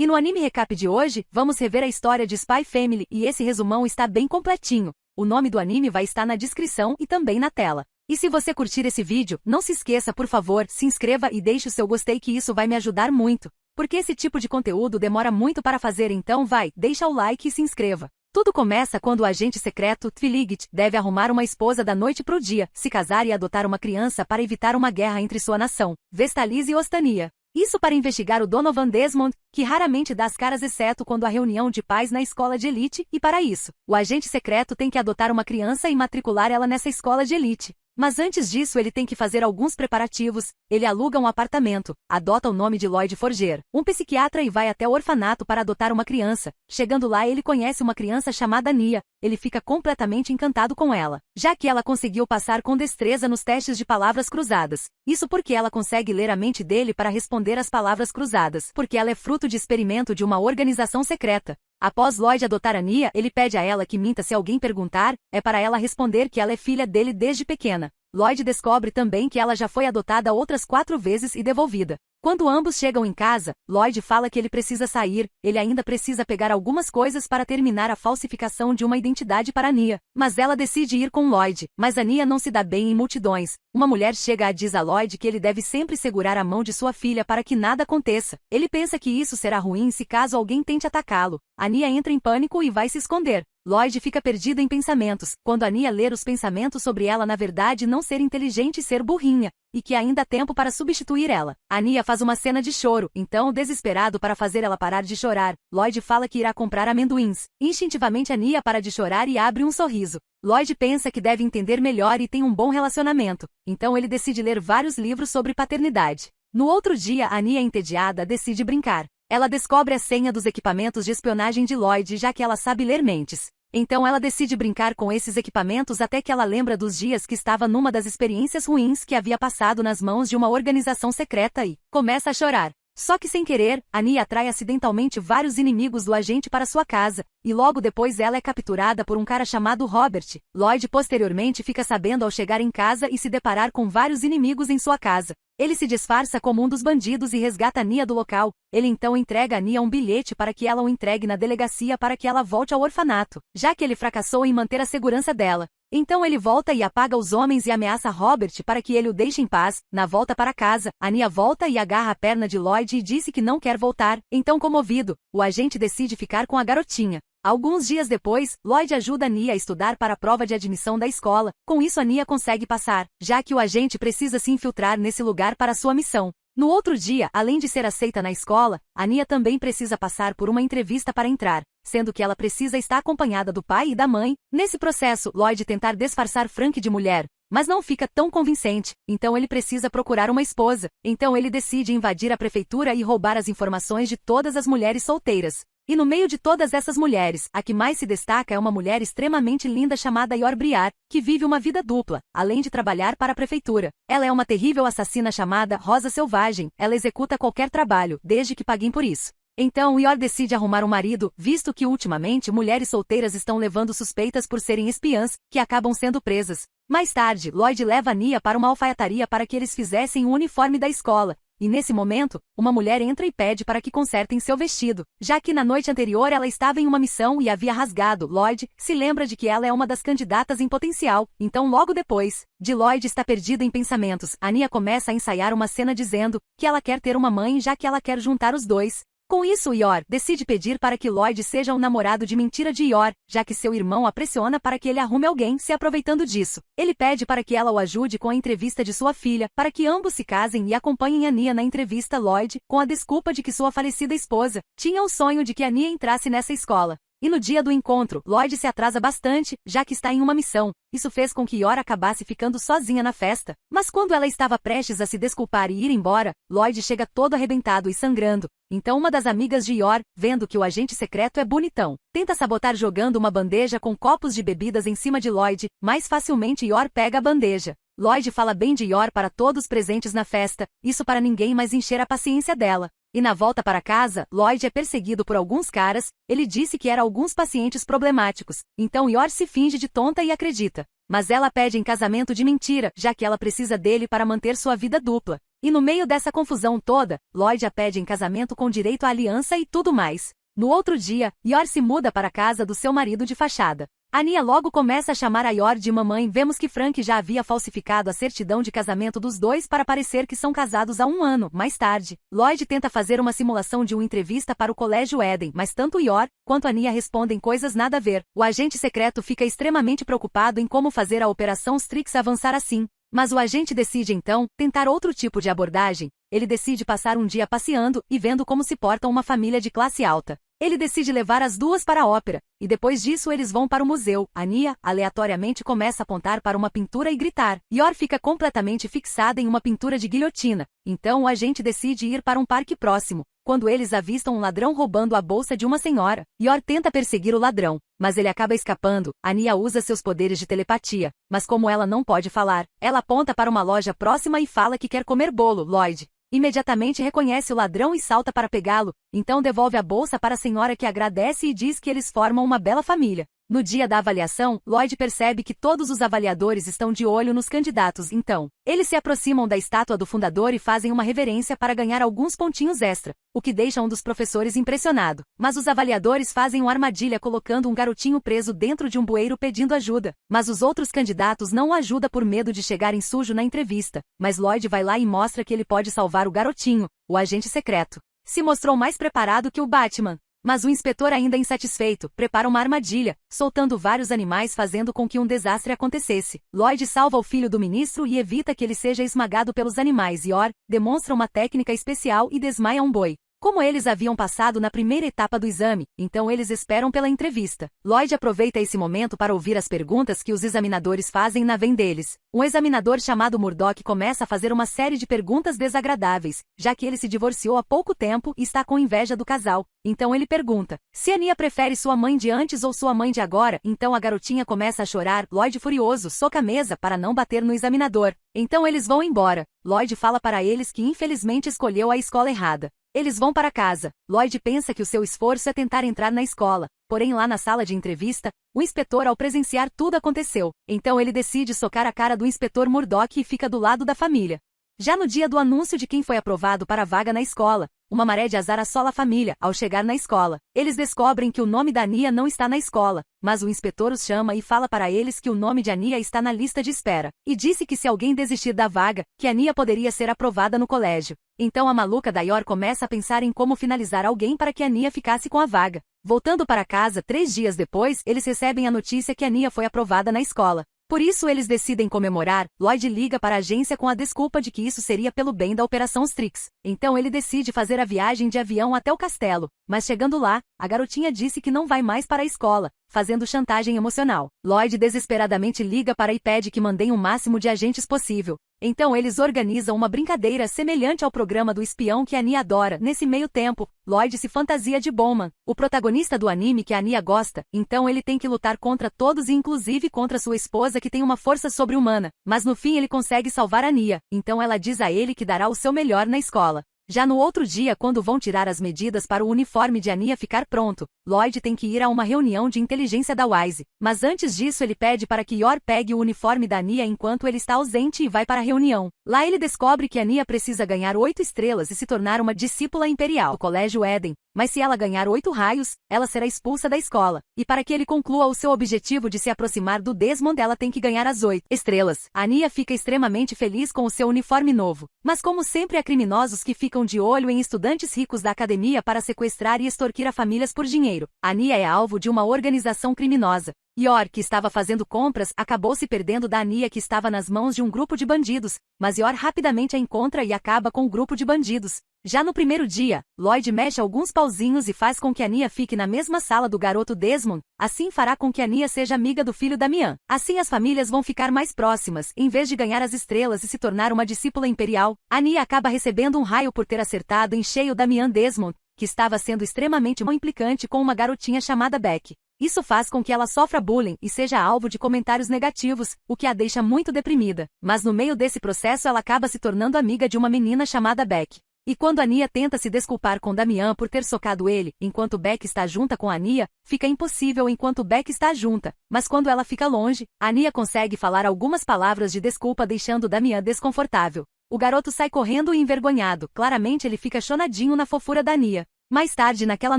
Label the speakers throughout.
Speaker 1: E no anime recap de hoje, vamos rever a história de Spy Family e esse resumão está bem completinho. O nome do anime vai estar na descrição e também na tela. E se você curtir esse vídeo, não se esqueça, por favor, se inscreva e deixe o seu gostei que isso vai me ajudar muito. Porque esse tipo de conteúdo demora muito para fazer, então deixa o like e se inscreva. Tudo começa quando o agente secreto, Twiligit, deve arrumar uma esposa da noite pro dia, se casar e adotar uma criança para evitar uma guerra entre sua nação, Vestalise e Ostania. Isso para investigar o Donovan Desmond, que raramente dá as caras exceto quando há reunião de pais na escola de elite, e para isso, o agente secreto tem que adotar uma criança e matricular ela nessa escola de elite. Mas antes disso ele tem que fazer alguns preparativos. Ele aluga um apartamento, adota o nome de Lloyd Forger, um psiquiatra, e vai até o orfanato para adotar uma criança. Chegando lá ele conhece uma criança chamada Nia. Ele fica completamente encantado com ela, já que ela conseguiu passar com destreza nos testes de palavras cruzadas. Isso porque ela consegue ler a mente dele para responder às palavras cruzadas, porque ela é fruto de experimento de uma organização secreta. Após Lloyd adotar a Nia, ele pede a ela que minta se alguém perguntar, é para ela responder que ela é filha dele desde pequena. Lloyd descobre também que ela já foi adotada outras 4 vezes e devolvida. Quando ambos chegam em casa, Lloyd fala que ele precisa sair, ele ainda precisa pegar algumas coisas para terminar a falsificação de uma identidade para Nia. Mas ela decide ir com Lloyd, mas a Nia não se dá bem em multidões. Uma mulher chega e diz a Lloyd que ele deve sempre segurar a mão de sua filha para que nada aconteça. Ele pensa que isso será ruim se caso alguém tente atacá-lo. A Nia entra em pânico e vai se esconder. Lloyd fica perdido em pensamentos, quando a Nia ler os pensamentos sobre ela na verdade não ser inteligente e ser burrinha, e que ainda há tempo para substituir ela. A Nia faz uma cena de choro, então desesperado para fazer ela parar de chorar, Lloyd fala que irá comprar amendoins. Instintivamente a Nia para de chorar e abre um sorriso. Lloyd pensa que deve entender melhor e tem um bom relacionamento, então ele decide ler vários livros sobre paternidade. No outro dia a Nia, entediada, decide brincar. Ela descobre a senha dos equipamentos de espionagem de Lloyd, já que ela sabe ler mentes. Então ela decide brincar com esses equipamentos até que ela lembra dos dias que estava numa das experiências ruins que havia passado nas mãos de uma organização secreta e começa a chorar. Só que sem querer, a Nia atrai acidentalmente vários inimigos do agente para sua casa, e logo depois ela é capturada por um cara chamado Robert. Lloyd posteriormente fica sabendo ao chegar em casa e se deparar com vários inimigos em sua casa. Ele se disfarça como um dos bandidos e resgata a Nia do local. Ele então entrega a Nia um bilhete para que ela o entregue na delegacia para que ela volte ao orfanato, já que ele fracassou em manter a segurança dela. Então ele volta e apaga os homens e ameaça Robert para que ele o deixe em paz. Na volta para casa, a Nia volta e agarra a perna de Lloyd e disse que não quer voltar. Então, comovido, o agente decide ficar com a garotinha. Alguns dias depois, Lloyd ajuda a Nia a estudar para a prova de admissão da escola. Com isso a Nia consegue passar, já que o agente precisa se infiltrar nesse lugar para sua missão. No outro dia, além de ser aceita na escola, a Nia também precisa passar por uma entrevista para entrar, sendo que ela precisa estar acompanhada do pai e da mãe. Nesse processo, Lloyd tentar disfarçar Frank de mulher, mas não fica tão convincente, então ele precisa procurar uma esposa. Então ele decide invadir a prefeitura e roubar as informações de todas as mulheres solteiras. E no meio de todas essas mulheres, a que mais se destaca é uma mulher extremamente linda chamada Yor Briar, que vive uma vida dupla, além de trabalhar para a prefeitura. Ela é uma terrível assassina chamada Rosa Selvagem, ela executa qualquer trabalho, desde que paguem por isso. Então Yor decide arrumar um marido, visto que ultimamente mulheres solteiras estão levando suspeitas por serem espiãs, que acabam sendo presas. Mais tarde, Lloyd leva a Nia para uma alfaiataria para que eles fizessem o uniforme da escola. E nesse momento, uma mulher entra e pede para que consertem seu vestido, já que na noite anterior ela estava em uma missão e havia rasgado. Lloyd se lembra de que ela é uma das candidatas em potencial, então logo depois de Lloyd estar perdido em pensamentos, a Nia começa a ensaiar uma cena dizendo que ela quer ter uma mãe já que ela quer juntar os dois. Com isso, Yor decide pedir para que Lloyd seja o namorado de mentira de Yor, já que seu irmão a pressiona para que ele arrume alguém se aproveitando disso. Ele pede para que ela o ajude com a entrevista de sua filha, para que ambos se casem e acompanhem a Nia na entrevista. Lloyd, com a desculpa de que sua falecida esposa tinha o sonho de que a Nia entrasse nessa escola. E no dia do encontro, Lloyd se atrasa bastante, já que está em uma missão. Isso fez com que Yor acabasse ficando sozinha na festa. Mas quando ela estava prestes a se desculpar e ir embora, Lloyd chega todo arrebentado e sangrando. Então uma das amigas de Yor, vendo que o agente secreto é bonitão, tenta sabotar jogando uma bandeja com copos de bebidas em cima de Lloyd. Mais facilmente Yor pega a bandeja. Lloyd fala bem de Yor para todos presentes na festa, isso para ninguém mais encher a paciência dela. E na volta para casa, Lloyd é perseguido por alguns caras. Ele disse que eram alguns pacientes problemáticos, então Yor se finge de tonta e acredita. Mas ela pede em casamento de mentira, já que ela precisa dele para manter sua vida dupla. E no meio dessa confusão toda, Lloyd a pede em casamento com direito à aliança e tudo mais. No outro dia, Yor se muda para a casa do seu marido de fachada. Ania logo começa a chamar a Yor de mamãe. Vemos que Frank já havia falsificado a certidão de casamento dos dois para parecer que são casados há 1 ano. Mais tarde, Lloyd tenta fazer uma simulação de uma entrevista para o Colégio Eden, mas tanto Yor quanto Ania respondem coisas nada a ver. O agente secreto fica extremamente preocupado em como fazer a Operação Strix avançar assim. Mas o agente decide então tentar outro tipo de abordagem. Ele decide passar um dia passeando e vendo como se porta uma família de classe alta. Ele decide levar as duas para a ópera, e depois disso eles vão para o museu. Ania, aleatoriamente, começa a apontar para uma pintura e gritar. Yor fica completamente fixada em uma pintura de guilhotina. Então o agente decide ir para um parque próximo. Quando eles avistam um ladrão roubando a bolsa de uma senhora, Yor tenta perseguir o ladrão, mas ele acaba escapando. Ania usa seus poderes de telepatia, mas como ela não pode falar, ela aponta para uma loja próxima e fala que quer comer bolo. Lloyd imediatamente reconhece o ladrão e salta para pegá-lo, então devolve a bolsa para a senhora, que agradece e diz que eles formam uma bela família. No dia da avaliação, Lloyd percebe que todos os avaliadores estão de olho nos candidatos, então eles se aproximam da estátua do fundador e fazem uma reverência para ganhar alguns pontinhos extra, o que deixa um dos professores impressionado. Mas os avaliadores fazem uma armadilha colocando um garotinho preso dentro de um bueiro pedindo ajuda. Mas os outros candidatos não o ajudam por medo de chegarem sujo na entrevista. Mas Lloyd vai lá e mostra que ele pode salvar o garotinho. O agente secreto se mostrou mais preparado que o Batman. Mas o inspetor, ainda insatisfeito, prepara uma armadilha, soltando vários animais, fazendo com que um desastre acontecesse. Lloyd salva o filho do ministro e evita que ele seja esmagado pelos animais. Yor demonstra uma técnica especial e desmaia um boi. Como eles haviam passado na primeira etapa do exame, então eles esperam pela entrevista. Lloyd aproveita esse momento para ouvir as perguntas que os examinadores fazem na vez deles. Um examinador chamado Murdoch começa a fazer uma série de perguntas desagradáveis, já que ele se divorciou há pouco tempo e está com inveja do casal. Então ele pergunta se Ania prefere sua mãe de antes ou sua mãe de agora. Então a garotinha começa a chorar. Lloyd, furioso, soca a mesa para não bater no examinador. Então eles vão embora. Lloyd fala para eles que infelizmente escolheu a escola errada. Eles vão para casa. Lloyd pensa que o seu esforço é tentar entrar na escola. Porém, lá na sala de entrevista, o inspetor, ao presenciar tudo, aconteceu. Então ele decide socar a cara do inspetor Murdoch e fica do lado da família. Já no dia do anúncio de quem foi aprovado para a vaga na escola, uma maré de azar assola a família. Ao chegar na escola, eles descobrem que o nome da Ania não está na escola, mas o inspetor os chama e fala para eles que o nome de Ania está na lista de espera, e disse que se alguém desistir da vaga, que Ania poderia ser aprovada no colégio. Então a maluca da Yor começa a pensar em como finalizar alguém para que Ania ficasse com a vaga. Voltando para casa 3 dias depois, eles recebem a notícia que Ania foi aprovada na escola. Por isso eles decidem comemorar. Lloyd liga para a agência com a desculpa de que isso seria pelo bem da Operação Strix. Então ele decide fazer a viagem de avião até o castelo, mas chegando lá, a garotinha disse que não vai mais para a escola, fazendo chantagem emocional. Lloyd desesperadamente liga para e pede que mandem o máximo de agentes possível. Então eles organizam uma brincadeira semelhante ao programa do espião que Ania adora. Nesse meio tempo, Lloyd se fantasia de Bowman, o protagonista do anime que Ania gosta. Então ele tem que lutar contra todos e inclusive contra sua esposa, que tem uma força sobre-humana. Mas no fim ele consegue salvar Ania. Então ela diz a ele que dará o seu melhor na escola. Já no outro dia, quando vão tirar as medidas para o uniforme de Ania ficar pronto, Lloyd tem que ir a uma reunião de inteligência da Wise. Mas antes disso ele pede para que Yor pegue o uniforme da Ania enquanto ele está ausente e vai para a reunião. Lá ele descobre que Ania precisa ganhar 8 estrelas e se tornar uma discípula imperial do Colégio Eden. Mas se ela ganhar 8 raios, ela será expulsa da escola. E para que ele conclua o seu objetivo de se aproximar do Desmond, ela tem que ganhar as 8 estrelas. Ania fica extremamente feliz com o seu uniforme novo. Mas como sempre há criminosos que ficam de olho em estudantes ricos da academia para sequestrar e extorquir a famílias por dinheiro. Ania é alvo de uma organização criminosa. Yor, que estava fazendo compras, acabou se perdendo da Ania, que estava nas mãos de um grupo de bandidos, mas Yor rapidamente a encontra e acaba com o grupo de bandidos. Já no primeiro dia, Lloyd mexe alguns pauzinhos e faz com que Ania fique na mesma sala do garoto Desmond. Assim fará com que Ania seja amiga do filho Damian. Assim as famílias vão ficar mais próximas. Em vez de ganhar as estrelas e se tornar uma discípula imperial, Ania acaba recebendo um raio por ter acertado em cheio Damian Desmond, que estava sendo extremamente mal implicante com uma garotinha chamada Beck. Isso faz com que ela sofra bullying e seja alvo de comentários negativos, o que a deixa muito deprimida. Mas no meio desse processo ela acaba se tornando amiga de uma menina chamada Beck. E quando Ania tenta se desculpar com Damian por ter socado ele, enquanto Beck está junta com Ania, fica impossível enquanto Beck está junta. Mas quando ela fica longe, Ania consegue falar algumas palavras de desculpa, deixando Damian desconfortável. O garoto sai correndo e envergonhado, claramente ele fica chonadinho na fofura da Nia. Mais tarde naquela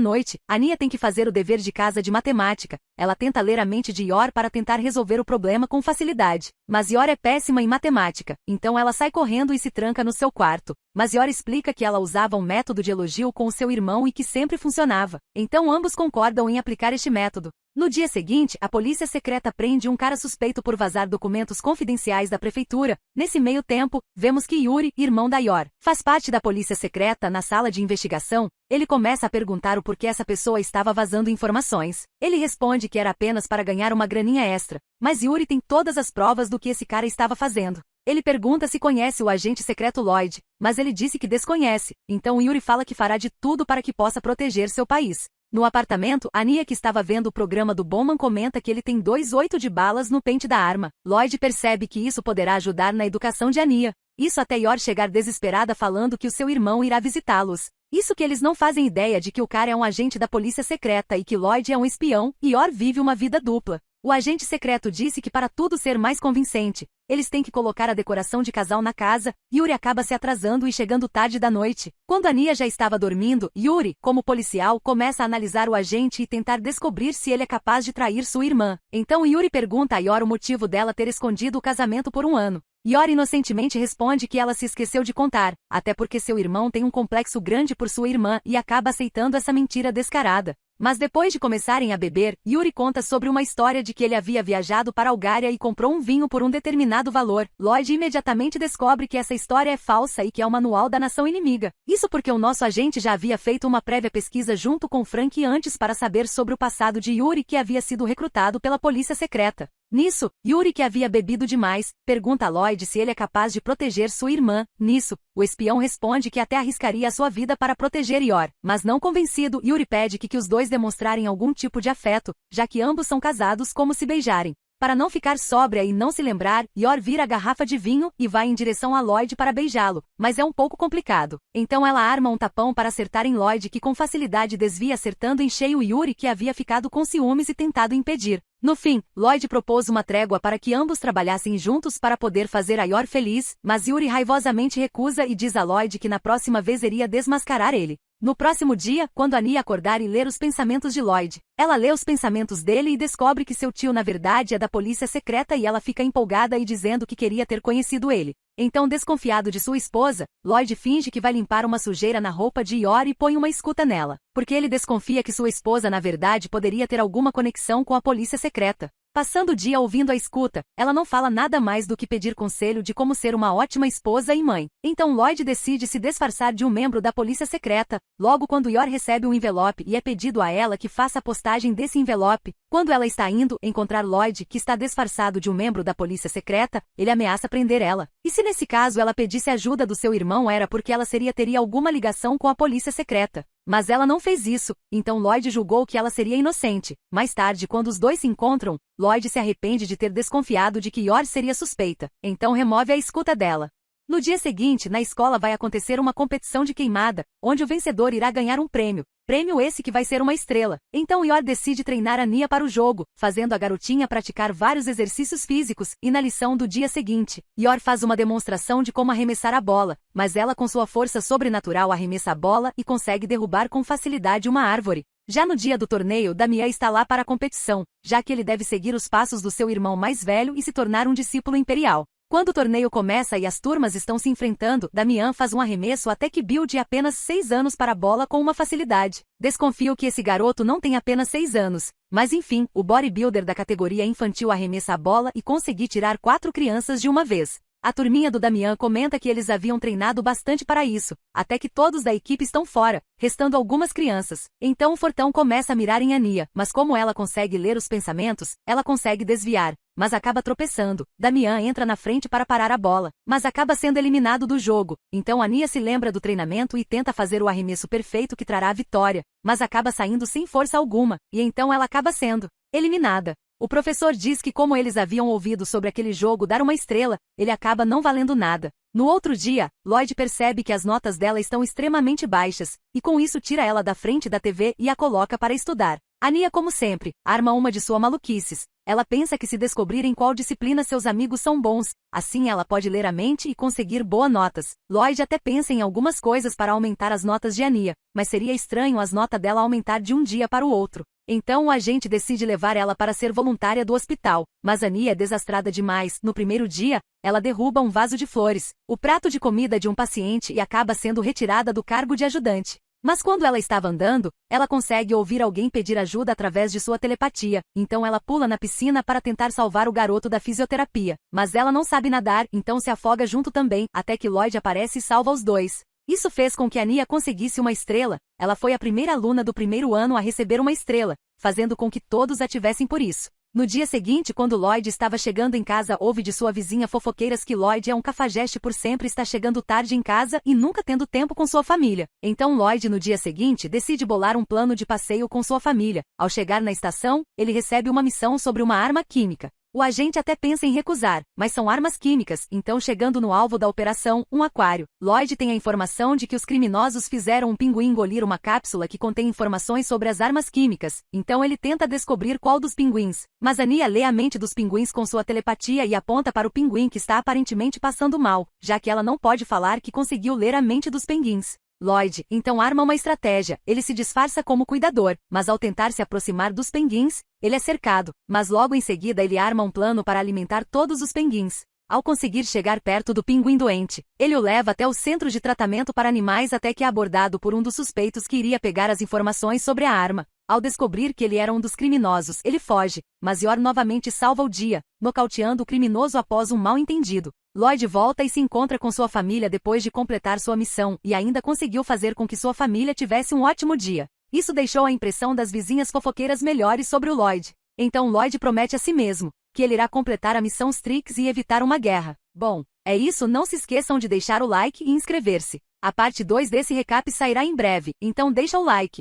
Speaker 1: noite, a Nia tem que fazer o dever de casa de matemática. Ela tenta ler a mente de Yor para tentar resolver o problema com facilidade. Mas Yor é péssima em matemática, então ela sai correndo e se tranca no seu quarto. Mas Yor explica que ela usava um método de elogio com o seu irmão e que sempre funcionava. Então ambos concordam em aplicar este método. No dia seguinte, a polícia secreta prende um cara suspeito por vazar documentos confidenciais da prefeitura. Nesse meio tempo, vemos que Yuri, irmão da Yor, faz parte da polícia secreta. Na sala de investigação, ele começa a perguntar o porquê essa pessoa estava vazando informações. Ele responde que era apenas para ganhar uma graninha extra, mas Yuri tem todas as provas do que esse cara estava fazendo. Ele pergunta se conhece o agente secreto Lloyd, mas ele disse que desconhece, então Yuri fala que fará de tudo para que possa proteger seu país. No apartamento, a Nia, que estava vendo o programa do Bowman, comenta que ele tem 2,8 de balas no pente da arma. Lloyd percebe que isso poderá ajudar na educação de Ania. Isso até Yor chegar desesperada falando que o seu irmão irá visitá-los. Isso que eles não fazem ideia de que o cara é um agente da polícia secreta e que Lloyd é um espião, e Yor vive uma vida dupla. O agente secreto disse que para tudo ser mais convincente, eles têm que colocar a decoração de casal na casa. Yuri acaba se atrasando e chegando tarde da noite. Quando a Nia já estava dormindo, Yuri, como policial, começa a analisar o agente e tentar descobrir se ele é capaz de trair sua irmã. Então Yuri pergunta a Yor o motivo dela ter escondido o casamento por um ano. Yor inocentemente responde que ela se esqueceu de contar, até porque seu irmão tem um complexo grande por sua irmã e acaba aceitando essa mentira descarada. Mas depois de começarem a beber, Yuri conta sobre uma história de que ele havia viajado para Algária e comprou um vinho por um determinado valor. Lloyd imediatamente descobre que essa história é falsa e que é o manual da nação inimiga. Isso porque o nosso agente já havia feito uma prévia pesquisa junto com Frank antes para saber sobre o passado de Yuri, que havia sido recrutado pela polícia secreta. Nisso, Yuri, que havia bebido demais, pergunta a Lloyd se ele é capaz de proteger sua irmã. Nisso, o espião responde que até arriscaria a sua vida para proteger Yor. Mas não convencido, Yuri pede que os dois demonstrarem algum tipo de afeto, já que ambos são casados, como se beijarem. Para não ficar sóbria e não se lembrar, Yor vira a garrafa de vinho e vai em direção a Lloyd para beijá-lo, mas é um pouco complicado. Então ela arma um tapão para acertar em Lloyd, que com facilidade desvia, acertando em cheio Yuri, que havia ficado com ciúmes e tentado impedir. No fim, Lloyd propôs uma trégua para que ambos trabalhassem juntos para poder fazer a Yor feliz, mas Yuri raivosamente recusa e diz a Lloyd que na próxima vez iria desmascarar ele. No próximo dia, quando a Nia acordar e ler os pensamentos de Lloyd, ela lê os pensamentos dele e descobre que seu tio na verdade é da polícia secreta e ela fica empolgada e dizendo que queria ter conhecido ele. Então, desconfiado de sua esposa, Lloyd finge que vai limpar uma sujeira na roupa de Yor e põe uma escuta nela, porque ele desconfia que sua esposa na verdade poderia ter alguma conexão com a polícia secreta. Passando o dia ouvindo a escuta, ela não fala nada mais do que pedir conselho de como ser uma ótima esposa e mãe. Então Lloyd decide se disfarçar de um membro da polícia secreta. Logo quando Yor recebe um envelope e é pedido a ela que faça a postagem desse envelope, quando ela está indo encontrar Lloyd, que está disfarçado de um membro da polícia secreta, ele ameaça prender ela. E se nesse caso ela pedisse ajuda do seu irmão, era porque ela teria alguma ligação com a polícia secreta. Mas ela não fez isso, então Lloyd julgou que ela seria inocente. Mais tarde, quando os dois se encontram, Lloyd se arrepende de ter desconfiado de que Yor seria suspeita, então remove a escuta dela. No dia seguinte, na escola vai acontecer uma competição de queimada, onde o vencedor irá ganhar um prêmio. Prêmio esse que vai ser uma estrela. Então Yor decide treinar a Nia para o jogo, fazendo a garotinha praticar vários exercícios físicos, e na lição do dia seguinte, Yor faz uma demonstração de como arremessar a bola, mas ela com sua força sobrenatural arremessa a bola e consegue derrubar com facilidade uma árvore. Já no dia do torneio, Damien está lá para a competição, já que ele deve seguir os passos do seu irmão mais velho e se tornar um discípulo imperial. Quando o torneio começa e as turmas estão se enfrentando, Damien faz um arremesso até que Bill, de apenas 6 anos, para a bola com uma facilidade. Desconfio que esse garoto não tem apenas 6 anos. Mas enfim, o bodybuilder da categoria infantil arremessa a bola e consegui tirar 4 crianças de uma vez. A turminha do Damien comenta que eles haviam treinado bastante para isso, até que todos da equipe estão fora, restando algumas crianças. Então o fortão começa a mirar em Ania, mas como ela consegue ler os pensamentos, ela consegue desviar, mas acaba tropeçando. Damien entra na frente para parar a bola, mas acaba sendo eliminado do jogo. Então Ania se lembra do treinamento e tenta fazer o arremesso perfeito que trará a vitória, mas acaba saindo sem força alguma, e então ela acaba sendo eliminada. O professor diz que como eles haviam ouvido sobre aquele jogo dar uma estrela, ele acaba não valendo nada. No outro dia, Lloyd percebe que as notas dela estão extremamente baixas, e com isso tira ela da frente da TV e a coloca para estudar. Ania, como sempre, arma uma de suas maluquices. Ela pensa que se descobrir em qual disciplina seus amigos são bons, assim ela pode ler a mente e conseguir boas notas. Lloyd até pensa em algumas coisas para aumentar as notas de Anya, mas seria estranho as notas dela aumentar de um dia para o outro. Então o agente decide levar ela para ser voluntária do hospital, mas Anya é desastrada demais. No primeiro dia, ela derruba um vaso de flores, o prato de comida de um paciente e acaba sendo retirada do cargo de ajudante. Mas quando ela estava andando, ela consegue ouvir alguém pedir ajuda através de sua telepatia, então ela pula na piscina para tentar salvar o garoto da fisioterapia. Mas ela não sabe nadar, então se afoga junto também, até que Lloyd aparece e salva os dois. Isso fez com que Anya conseguisse uma estrela. Ela foi a primeira aluna do primeiro ano a receber uma estrela, fazendo com que todos a tivessem por isso. No dia seguinte, quando Lloyd estava chegando em casa, ouve de sua vizinha fofoqueiras que Lloyd é um cafajeste por sempre estar chegando tarde em casa e nunca tendo tempo com sua família. Então Lloyd, no dia seguinte, decide bolar um plano de passeio com sua família. Ao chegar na estação, ele recebe uma missão sobre uma arma química. O agente até pensa em recusar, mas são armas químicas, então chegando no alvo da operação, um aquário, Lloyd tem a informação de que os criminosos fizeram um pinguim engolir uma cápsula que contém informações sobre as armas químicas, então ele tenta descobrir qual dos pinguins. Mas Anya lê a mente dos pinguins com sua telepatia e aponta para o pinguim que está aparentemente passando mal, já que ela não pode falar que conseguiu ler a mente dos pinguins. Lloyd, então arma uma estratégia, ele se disfarça como cuidador, mas ao tentar se aproximar dos pinguins, ele é cercado, mas logo em seguida ele arma um plano para alimentar todos os pinguins. Ao conseguir chegar perto do pinguim doente, ele o leva até o centro de tratamento para animais até que é abordado por um dos suspeitos que iria pegar as informações sobre a arma. Ao descobrir que ele era um dos criminosos, ele foge, mas Yor novamente salva o dia, nocauteando o criminoso após um mal-entendido. Lloyd volta e se encontra com sua família depois de completar sua missão e ainda conseguiu fazer com que sua família tivesse um ótimo dia. Isso deixou a impressão das vizinhas fofoqueiras melhores sobre o Lloyd. Então Lloyd promete a si mesmo que ele irá completar a missão Strix e evitar uma guerra. Bom, é isso, não se esqueçam de deixar o like e inscrever-se. A parte 2 desse recap sairá em breve, então deixa o like.